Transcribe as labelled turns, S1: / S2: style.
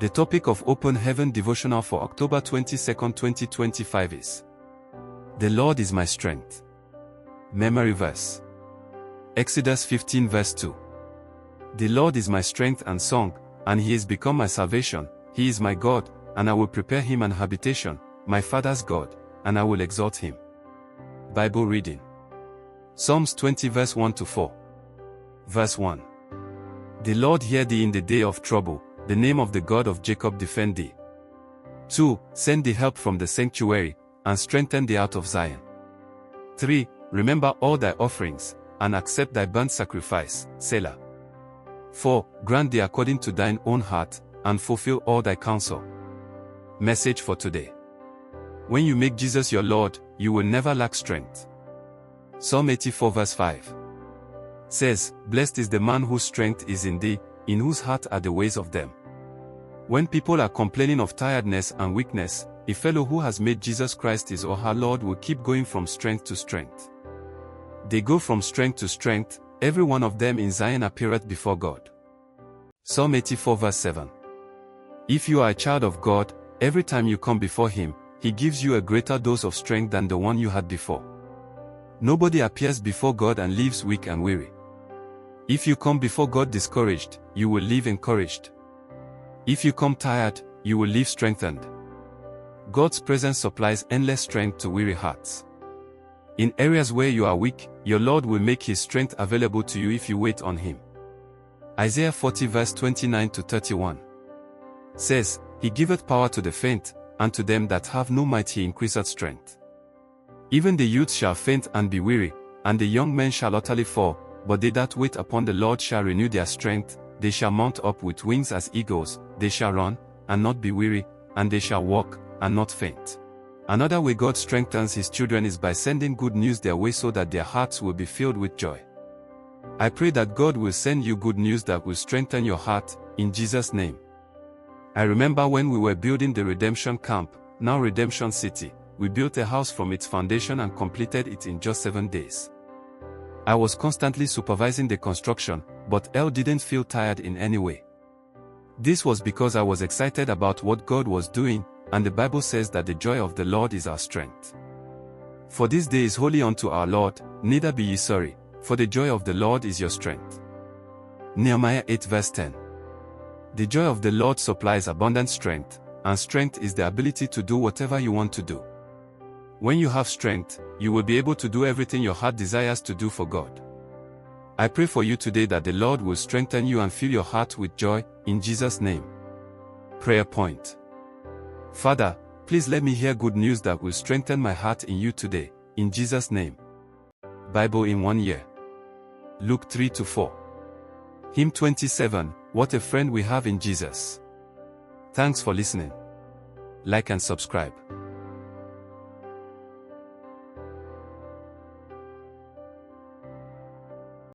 S1: The topic of Open Heaven Devotional for October 22, 2025 is The Lord is my strength. Memory verse. Exodus 15 verse 2. The Lord is my strength and song, and he is become my salvation. He is my God, and I will prepare him an habitation, my father's God, and I will exalt him. Bible reading. Psalms 20 verse 1 to 4. Verse 1. The Lord hear thee in the day of trouble, the name of the God of Jacob defend thee. 2. Send thee help from the sanctuary, and strengthen thee out of Zion. 3. Remember all thy offerings, and accept thy burnt sacrifice, Selah. 4. Grant thee according to thine own heart, and fulfill all thy counsel. Message for today. When you make Jesus your Lord, you will never lack strength. Psalm 84 verse 5 says, Blessed is the man whose strength is in thee, in whose heart are the ways of them. When people are complaining of tiredness and weakness, a fellow who has made Jesus Christ his or her Lord will keep going from strength to strength. They go from strength to strength, every one of them in Zion appeareth before God. Psalm 84 verse 7. If you are a child of God, every time you come before him, he gives you a greater dose of strength than the one you had before. Nobody appears before God and leaves weak and weary. If you come before God discouraged, you will leave encouraged. If you come tired, you will leave strengthened. God's presence supplies endless strength to weary hearts. In areas where you are weak, your Lord will make his strength available to you if you wait on him. Isaiah 40 verse 29 to 31 says, He giveth power to the faint, and to them that have no might he increaseth strength. Even the youth shall faint and be weary, and the young men shall utterly fall, but they that wait upon the Lord shall renew their strength, they shall mount up with wings as eagles, they shall run, and not be weary, and they shall walk, and not faint. Another way God strengthens his children is by sending good news their way so that their hearts will be filled with joy. I pray that God will send you good news that will strengthen your heart, in Jesus' name. I remember when we were building the Redemption Camp, now Redemption City, we built a house from its foundation and completed it in just 7 days. I was constantly supervising the construction, but Elle didn't feel tired in any way. This was because I was excited about what God was doing, and the Bible says that the joy of the Lord is our strength. For this day is holy unto our Lord, neither be ye sorry, for the joy of the Lord is your strength. Nehemiah 8 verse 10. The joy of the Lord supplies abundant strength, and strength is the ability to do whatever you want to do. When you have strength, you will be able to do everything your heart desires to do for God. I pray for you today that the Lord will strengthen you and fill your heart with joy, in Jesus' name. Prayer point. Father, please let me hear good news that will strengthen my heart in you today, in Jesus' name. Bible in 1 year. Luke 3-4. Hymn 27, What a friend we have in Jesus. Thanks for listening. Like and subscribe.